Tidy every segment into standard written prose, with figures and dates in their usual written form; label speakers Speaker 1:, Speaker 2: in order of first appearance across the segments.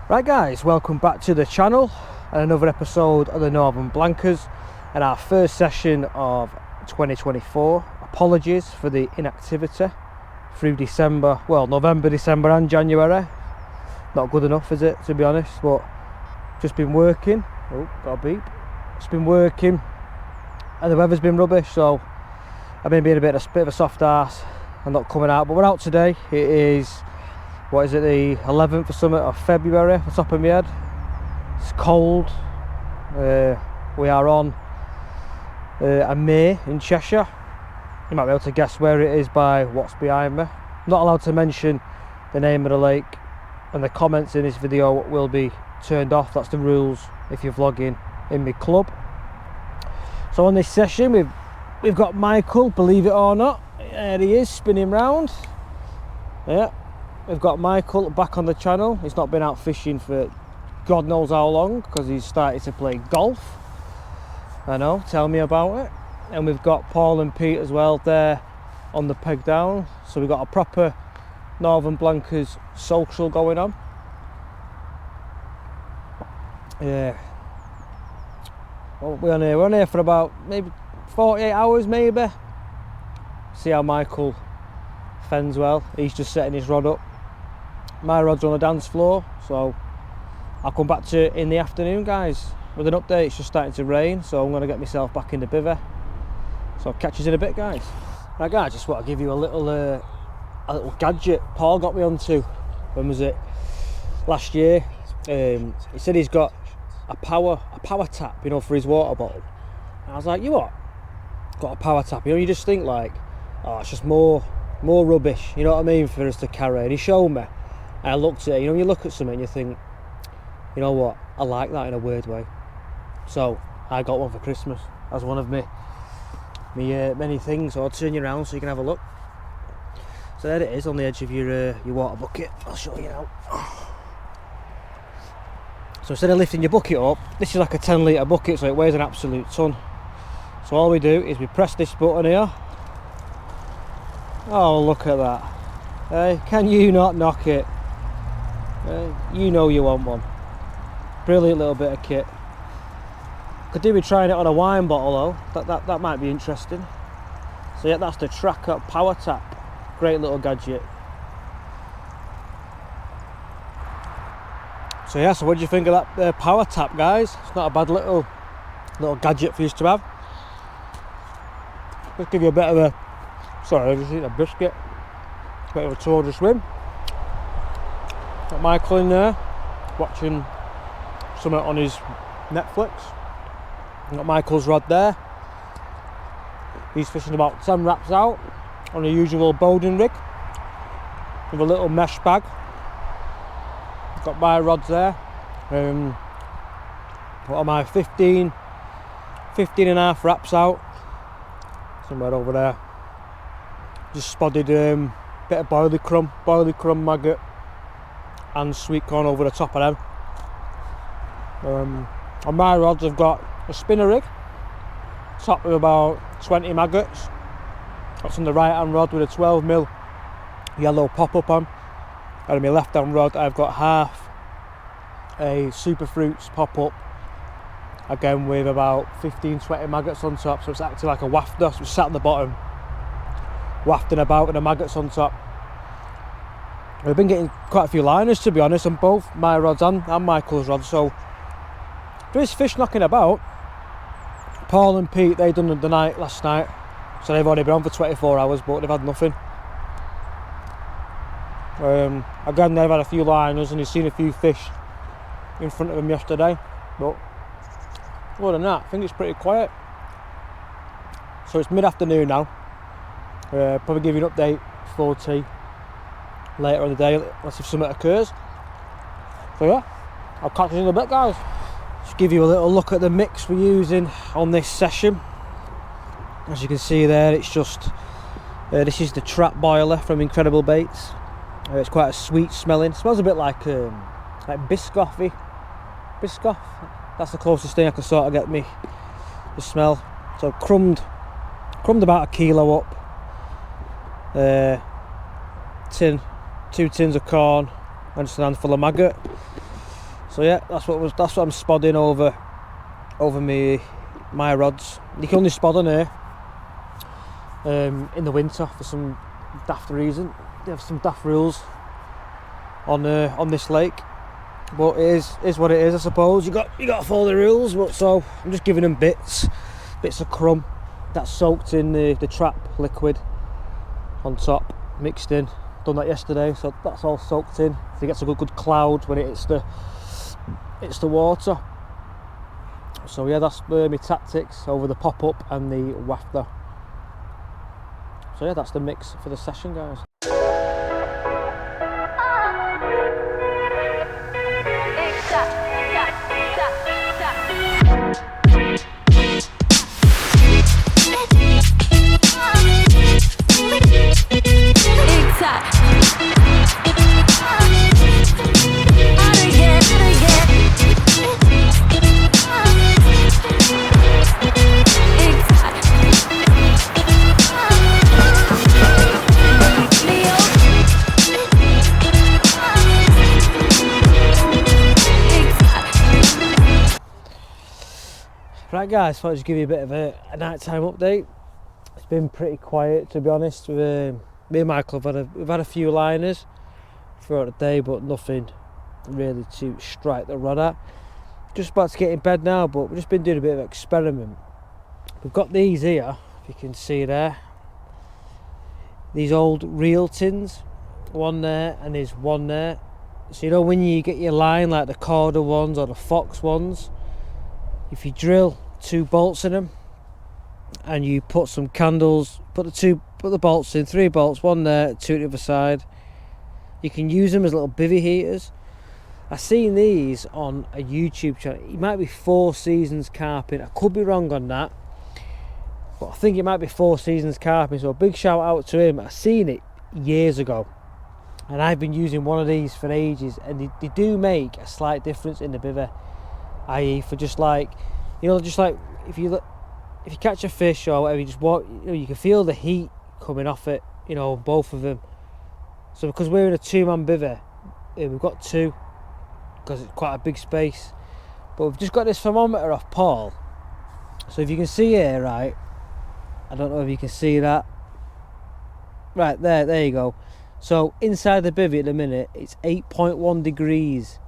Speaker 1: Right guys, welcome back to the channel and another episode of the Northern Blankers and our first session of 2024. Apologies for the inactivity through December, well November, December and January. Not good enough, is it, to be honest, but just been working. Oh, got a beep. Just been working and the weather's been rubbish, so I've been being a bit of a soft ass and not coming out, but we're out today. It is, what is it, the 11th or something of February off the top of my head. It's cold. We are on a May in Cheshire. You might be able to guess where it is by what's behind me. I'm not allowed to mention the name of the lake, and the comments in this video will be turned off. That's the rules if you're vlogging in my club. So on this session we've got Michael, believe it or not. There he is, spinning round. Yeah. We've got Michael back on the channel. He's not been out fishing for God knows how long because he's started to play golf. I know, tell me about it. And we've got Paul and Pete as well there on the peg down. So we've got a proper Northern Blankers social going on. Yeah. Well, we're on here for about maybe 48 hours maybe. See how Michael fends well. He's just setting his rod up. My rod's on the dance floor, so I'll come back to it in the afternoon, guys, with an update. It's just starting to rain, so I'm going to get myself back in the bivvy. So I'll catch you in a bit, guys. Right, guys, just want to give you a little gadget Paul got me onto. When was it? Last year. He said he's got a power tap, you know, for his water bottle. And I was like, you what? Got a power tap? You know, you just think like, oh, it's just more rubbish, you know what I mean, for us to carry. And he showed me. And I looked at it, you know, you look at something and you think, you know what, I like that in a weird way. So I got one for Christmas as one of me many things. So I'll turn you around so you can have a look. So there it is on the edge of your water bucket. I'll show you now. So instead of lifting your bucket up, this is like a 10 litre bucket, so it weighs an absolute ton. So all we do is we press this button here. Oh, look at that. Hey, can you not knock it? You know you want one. Brilliant little bit of kit. Could do with trying it on a wine bottle though. That might be interesting. So yeah, that's the Tracker Power Tap. Great little gadget. So yeah, so what do you think of that power tap, guys? It's not a bad little gadget for you to have. Let's give you a bit of a, sorry, I just eat a biscuit. Bit of a tour to swim. Got Michael in there watching something on his Netflix. Got Michael's rod there. He's fishing about 10 wraps out on a usual Bowden rig with a little mesh bag. Got my rods there. What am I, 15 and a half wraps out. Somewhere over there. Just spotted bit of boilie crumb maggot and sweet corn over the top of them. On my rods I've got a spinner rig, top with about 20 maggots. That's on the right hand rod with a 12mm yellow pop-up on. And on my left hand rod I've got half a Super Fruits pop-up, again with about 15-20 maggots on top, so it's acting like a wafter, so it's sat at the bottom wafting about with the maggots on top. We've been getting quite a few liners, to be honest, on both my rods and Michael's rods, so there is fish knocking about. Paul and Pete, they done the night last night, so they've only been on for 24 hours, but they've had nothing. Again, they've had a few liners and he's seen a few fish in front of them yesterday, but other than that, I think it's pretty quiet. So it's mid-afternoon now. Probably give you an update before tea later in the day, unless if something occurs. So yeah, I'll catch you in a bit, guys. Just give you a little look at the mix we're using on this session. As you can see there, it's just this is the trap boiler from Incredible Baits. It's quite a sweet smelling. It smells a bit like Biscoffy. Biscoff. That's the closest thing I can sort of get me the smell. So crumbed about a kilo up. Two tins of corn and just a handful of maggot. So yeah, that's what I'm spodding over my rods. You can only spod on here in the winter for some daft reason. They have some daft rules on this lake, but it is what it is, I suppose. You got to follow the rules. But so I'm just giving them bits of crumb that's soaked in the trap liquid on top, mixed in. Done that yesterday, so that's all soaked in. So it gets a good cloud when it hits the water. So yeah, that's my tactics over the pop-up and the wafter. So yeah, that's the mix for the session, guys. Right guys, thought I'd just give you a bit of a nighttime update. It's been pretty quiet, to be honest. Me and Michael we've had a few liners throughout the day, but nothing really to strike the rod at. Just about to get in bed now, but we've just been doing a bit of an experiment. We've got these here, if you can see there, these old reel tins, one there and there's one there. So you know when you get your line, like the Corda ones or the Fox ones, if you drill 2 bolts in them and you put some candles, put the bolts in, 3 bolts, one there, 2 at the other side, you can use them as little bivvy heaters. I've seen these on a YouTube channel. It might be 4 Seasons Carping. I could be wrong on that, but I think it might be 4 Seasons Carping. So a big shout out to him. I've seen it years ago, and I've been using one of these for ages, and they do make a slight difference in the bivvy. I.e., for just like, you know, just like if you catch a fish or whatever, you just walk, you know, you can feel the heat coming off it, you know, both of them. So because we're in a 2-man bivvy, we've got 2 because it's quite a big space. But we've just got this thermometer off Paul. So if you can see here, right, I don't know if you can see that. Right there you go. So inside the bivvy at the minute, it's 8.1 degrees.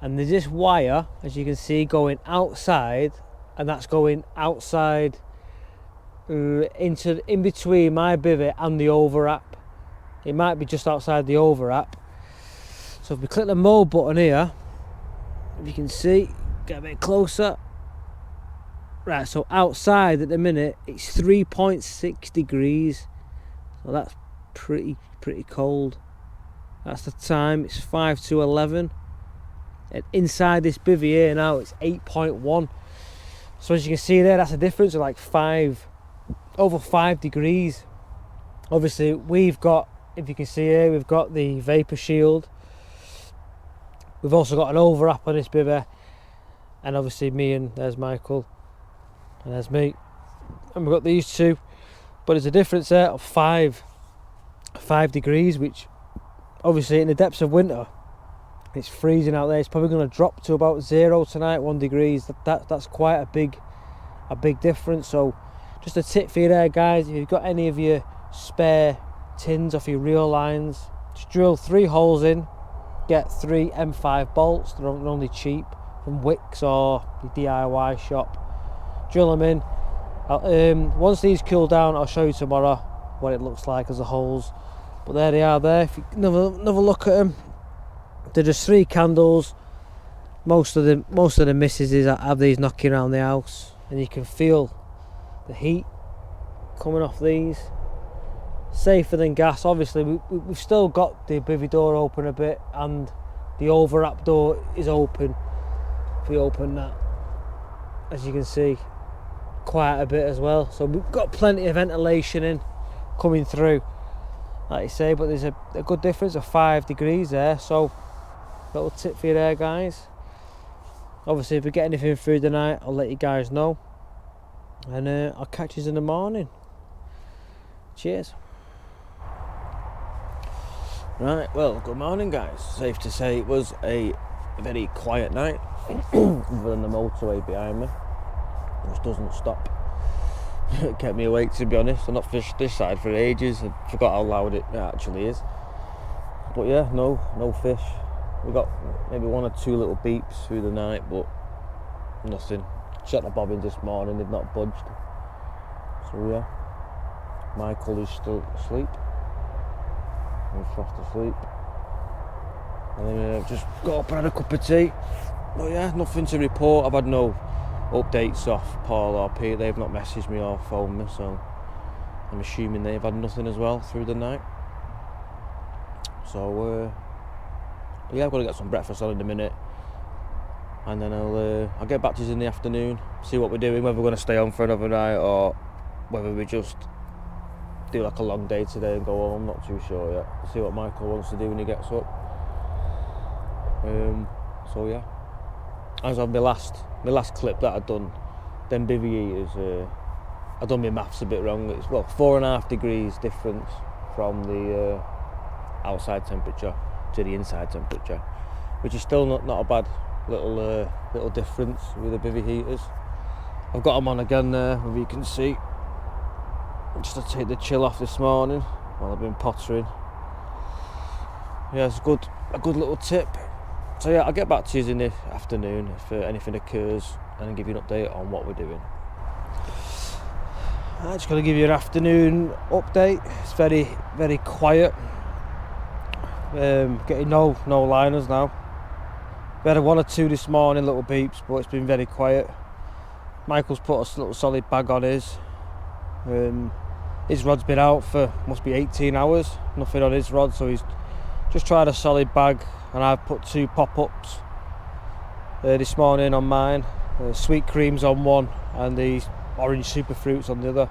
Speaker 1: And there's this wire, as you can see, going outside, and that's going outside in between my bivvy and the overwrap. It might be just outside the overwrap. So if we click the mode button here, if you can see, get a bit closer. Right, so outside at the minute it's 3.6 degrees. So that's pretty cold. That's the time. It's 5 to 11. And inside this bivvy here now it's 8.1. So as you can see there, that's a difference of like over 5 degrees. Obviously we've got, if you can see here, we've got the vapor shield. We've also got an overwrap on this bivvy, and obviously there's Michael and there's me, and we've got these 2, but there's a difference there of 5 degrees, which obviously in the depths of winter it's freezing out there. It's probably going to drop to about 0 tonight, 1 degrees. That's quite a big difference. So just a tip for you there, guys, if you've got any of your spare tins off your reel lines, just drill 3 holes in, get 3 M5 bolts. They're only cheap from Wicks or your DIY shop. Drill them in. Once these cool down, I'll show you tomorrow what it looks like as the holes. But there they are there. If you another look at them, they're just 3 candles. Most of the missuses have these knocking around the house, and you can feel the heat coming off these. Safer than gas. Obviously we've still got the bivvy door open a bit, and the overwrap door is open. If we open that, as you can see, quite a bit as well. So we've got plenty of ventilation in coming through, like I say, but there's a good difference of 5 degrees there. So little tip for you there, guys. Obviously if we get anything through the night, I'll let you guys know, and I'll catch you in the morning. Cheers. Right, well, good morning, guys. Safe to say it was a
Speaker 2: a very quiet night, other than the motorway behind me, which doesn't stop. It kept me awake, to be honest. I've not fished this side for ages. I forgot how loud it actually is. But yeah, no fish. We got maybe 1 or 2 little beeps through the night, but nothing. Checked the bobbins this morning, they've not budged. So yeah, Michael is still asleep. I'm fast asleep. And then I've just got up and had a cup of tea. But yeah, nothing to report. I've had no updates off Paul or Pete. They've not messaged me or phoned me, so I'm assuming they've had nothing as well through the night. So yeah, I've got to get some breakfast on in a minute, and then I'll get back to you in the afternoon, see what we're doing, whether we're going to stay on for another night or whether we just do like a long day today and go home. I'm not too sure yet. See what Michael wants to do when he gets up. So yeah, as of my last clip that I'd done, them bivvy eaters, I done my maths a bit wrong. It's 4.5 degrees difference from the outside temperature to the inside temperature, which is still not a bad little difference with the bivvy heaters. I've got them on again there, as you can see, just to take the chill off this morning while I've been pottering. Yeah, it's a good little tip. So yeah, I'll get back to you in the afternoon if anything occurs, and then give you an update on what we're doing. I'm just going to give you an afternoon update. It's very, very quiet. Getting no liners now. We had 1 or 2 this morning, little beeps, but it's been very quiet. Michael's put a little solid bag on his. His rod's been out for must be 18 hours. Nothing on his rod, so he's just tried a solid bag. And I've put 2 pop-ups this morning on mine. Sweet creams on one and the orange super fruits on the other.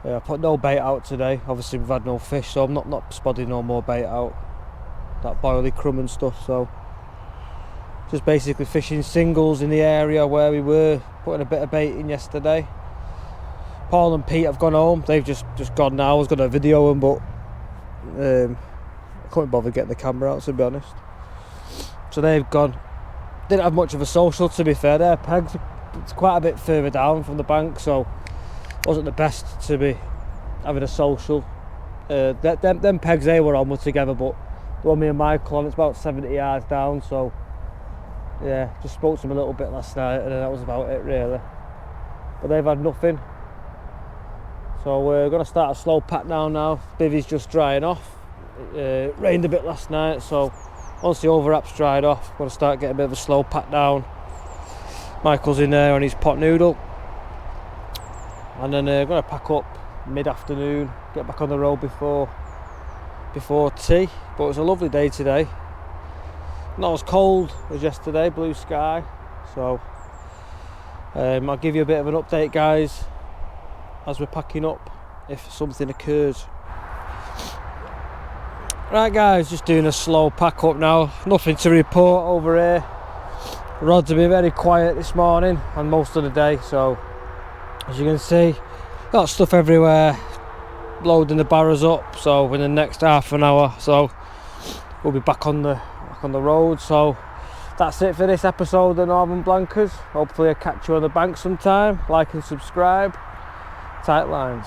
Speaker 2: I put no bait out today. Obviously we've had no fish, so I'm not spodding no more bait out. That boilie crumb and stuff, so just basically fishing singles in the area where we were, putting a bit of bait in yesterday. Paul and Pete have gone home. They've just gone now. I was going to video them, but I couldn't bother getting the camera out, to be honest. So they've gone. Didn't have much of a social, to be fair. Their pegs, it's quite a bit further down from the bank, so it wasn't the best to be having a social. Them pegs they were on were together, but the one me and Michael on, it's about 70 yards down, so yeah, just spoke to them a little bit last night, and that was about it really. But they've had nothing. So we're going to start a slow pat down now. Bivvy's just drying off. It rained a bit last night, so once the overwrap's dried off, I'm going to start getting a bit of a slow pat down. Michael's in there on his pot noodle, and then I'm going to pack up mid-afternoon, get back on the road before tea. But it's a lovely day today, not as cold as yesterday, blue sky. So I'll give you a bit of an update, guys, as we're packing up if something occurs. Right guys, just doing a slow pack up now. Nothing to report over here. Rods have been very quiet this morning and most of the day, so as you can see, got stuff everywhere, loading the barrows up. So in the next half an hour, so we'll be back on the road. So that's it for this episode of Northern Blankers. Hopefully I'll catch you on the bank sometime. Like and subscribe. Tight lines.